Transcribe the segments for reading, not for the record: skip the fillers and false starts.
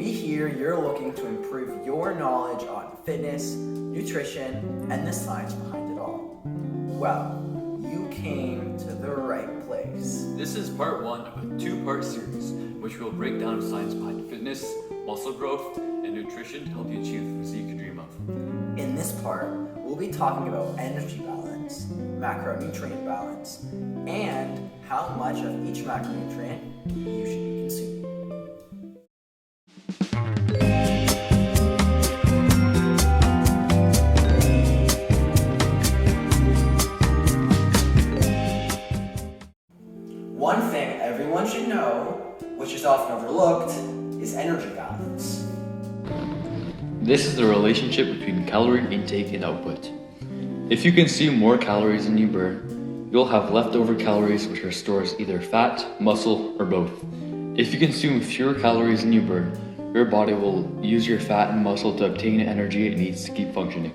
We hear you're looking to improve your knowledge on fitness, nutrition, and the science behind it all. Well, you came to the right place. This is part one of a two-part series, which will break down science behind fitness, muscle growth, and nutrition to help you achieve the physique you dream of. In this part, we'll be talking about energy balance, macronutrient balance, and how much of each macronutrient you should be consuming. One thing everyone should know, which is often overlooked, is energy balance. This is the relationship between calorie intake and output. If you consume more calories than you burn, you'll have leftover calories which are stored as either fat, muscle, or both. If you consume fewer calories than you burn, your body will use your fat and muscle to obtain the energy it needs to keep functioning.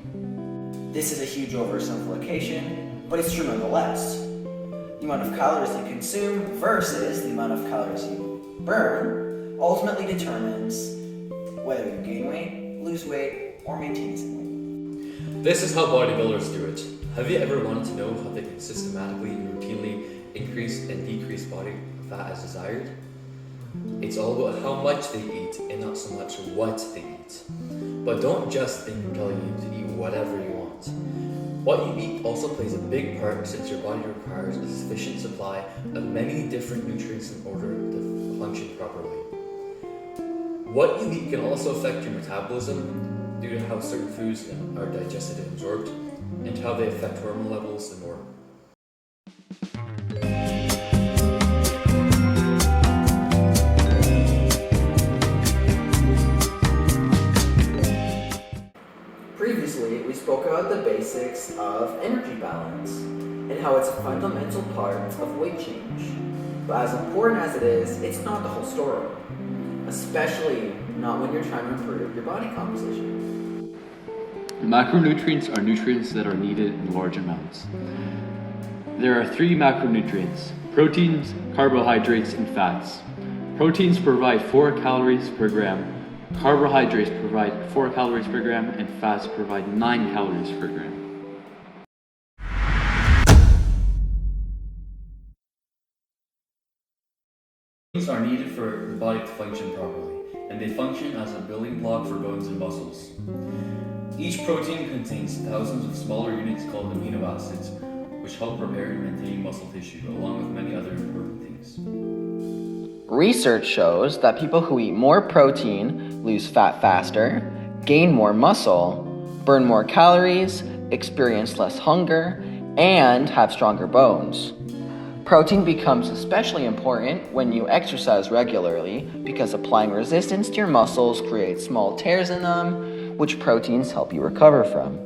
This is a huge oversimplification, but it's true nonetheless. The amount of calories you consume versus the amount of calories you burn ultimately determines whether you gain weight, lose weight, or maintain the same weight. This is how bodybuilders do it. Have you ever wanted to know how they can systematically and routinely increase and decrease body fat as desired? It's all about how much they eat and not so much what they eat. But don't just think I'm telling you to eat whatever you want. What you eat also plays a big part since your body requires a sufficient supply of many different nutrients in order to function properly. What you eat can also affect your metabolism due to how certain foods are digested and absorbed, and how they affect hormone levels and more. Previously, we spoke about the basics of energy balance and how it's a fundamental part of weight change. But as important as it is, it's not the whole story, especially not when you're trying to improve your body composition. Macronutrients are nutrients that are needed in large amounts. There are three macronutrients: proteins, carbohydrates, and fats. Proteins provide 4 calories per gram, carbohydrates provide 4 calories per gram, and fats provide 9 calories per gram. Proteins are needed for the body to function properly, and they function as a building block for bones and muscles. Each protein contains thousands of smaller units called amino acids, which help repair and maintain muscle tissue, along with many other important things. Research shows that people who eat more protein lose fat faster, gain more muscle, burn more calories, experience less hunger, and have stronger bones. Protein becomes especially important when you exercise regularly because applying resistance to your muscles creates small tears in them, which proteins help you recover from.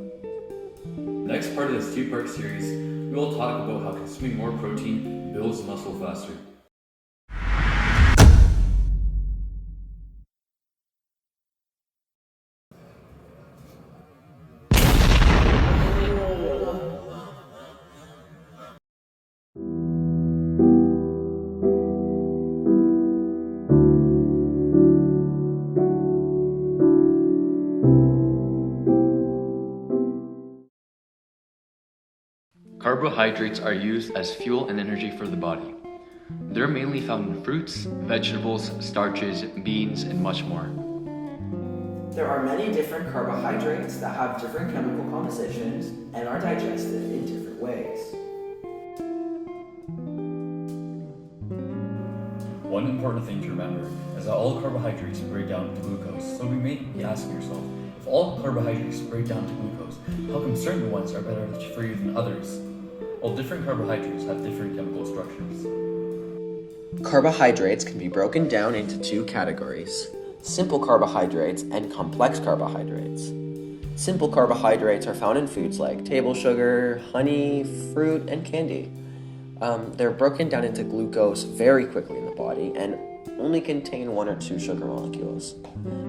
Next part of this two-part series, we will talk about how consuming more protein builds muscle faster. Carbohydrates are used as fuel and energy for the body. They're mainly found in fruits, vegetables, starches, beans, and much more. There are many different carbohydrates that have different chemical compositions and are digested in different ways. One important thing to remember is that all carbohydrates break down to glucose, so we may be asking yourself, if all carbohydrates break down to glucose, how come certain ones are better for you than others? Well, different carbohydrates have different chemical structures. Carbohydrates can be broken down into two categories: simple carbohydrates and complex carbohydrates. Simple carbohydrates are found in foods like table sugar, honey, fruit, and candy. They're broken down into glucose very quickly in the body and only contain 1 or 2 sugar molecules.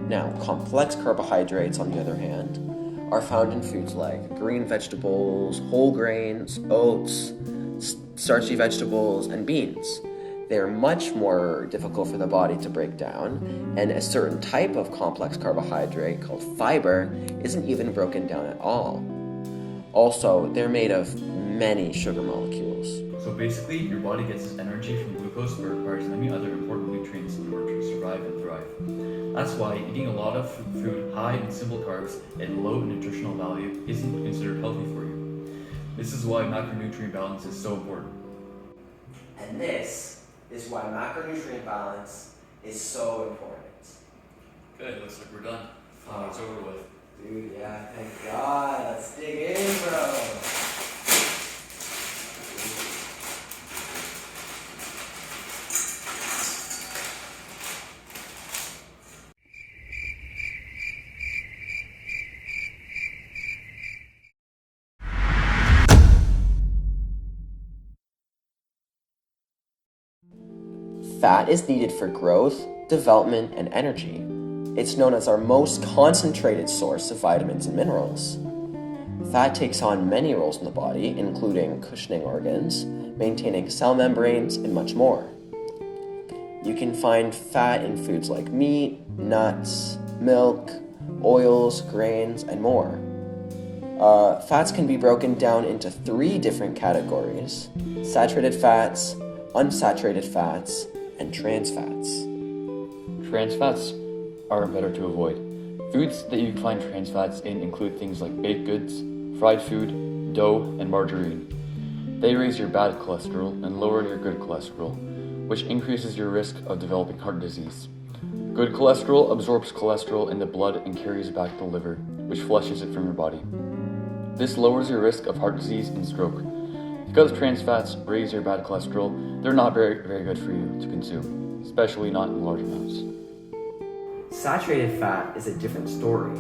Now, complex carbohydrates, on the other hand, are found in foods like green vegetables, whole grains, oats, starchy vegetables, and beans. They're much more difficult for the body to break down, and a certain type of complex carbohydrate called fiber isn't even broken down at all. Also, they're made of many sugar molecules. So basically, your body gets its energy from glucose, but requires many other important nutrients in order to survive and thrive. That's why eating a lot of food high in simple carbs and low in nutritional value isn't considered healthy for you. This is why macronutrient balance is so important. And this is why macronutrient balance is so important. Good, looks like we're done. It's over with. Dude, yeah, thank God. Let's dig in, bro. Fat is needed for growth, development, and energy. It's known as our most concentrated source of vitamins and minerals. Fat takes on many roles in the body, including cushioning organs, maintaining cell membranes, and much more. You can find fat in foods like meat, nuts, milk, oils, grains, and more. Fats can be broken down into 3 different categories: saturated fats, unsaturated fats, and trans fats. Trans fats are better to avoid. Foods that you can find trans fats in include things like baked goods, fried food, dough, and margarine. They raise your bad cholesterol and lower your good cholesterol, which increases your risk of developing heart disease. Good cholesterol absorbs cholesterol in the blood and carries it back to the liver, which flushes it from your body. This lowers your risk of heart disease and stroke. Because trans fats raise your bad cholesterol, they're not very good for you to consume, especially not in large amounts. Saturated fat is a different story.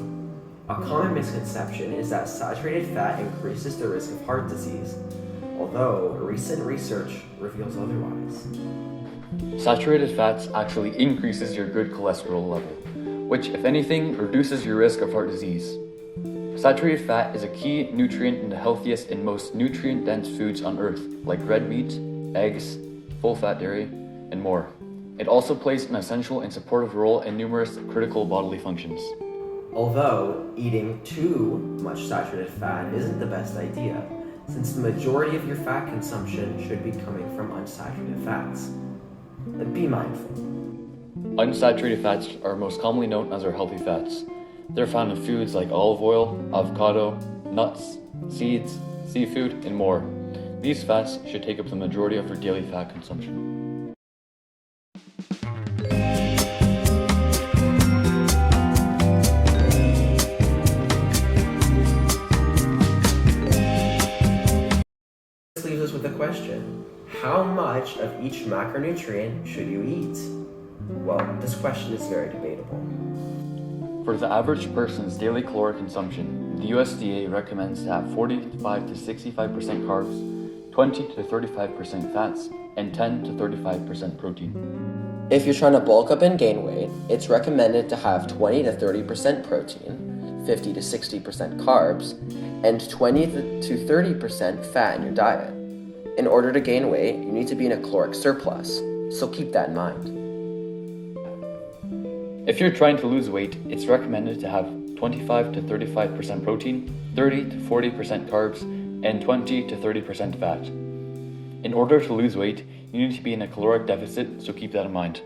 A common misconception is that saturated fat increases the risk of heart disease, although recent research reveals otherwise. Saturated fats actually increases your good cholesterol level, which, if anything, reduces your risk of heart disease. Saturated fat is a key nutrient in the healthiest and most nutrient-dense foods on Earth, like red meat, eggs, full-fat dairy, and more. It also plays an essential and supportive role in numerous critical bodily functions. Although eating too much saturated fat isn't the best idea, since the majority of your fat consumption should be coming from unsaturated fats. Be mindful. Unsaturated fats are most commonly known as our healthy fats. They're found in foods like olive oil, avocado, nuts, seeds, seafood, and more. These fats should take up the majority of your daily fat consumption. This leaves us with a question. How much of each macronutrient should you eat? Well, this question is very debatable. For the average person's daily caloric consumption, the USDA recommends to have 45 to 65% carbs, 20 to 35% fats, and 10 to 35% protein. If you're trying to bulk up and gain weight, it's recommended to have 20 to 30% protein, 50 to 60% carbs, and 20 to 30% fat in your diet. In order to gain weight, you need to be in a caloric surplus, so keep that in mind. If you're trying to lose weight, it's recommended to have 25 to 35% protein, 30 to 40% carbs, and 20 to 30% fat. In order to lose weight, you need to be in a caloric deficit, so keep that in mind.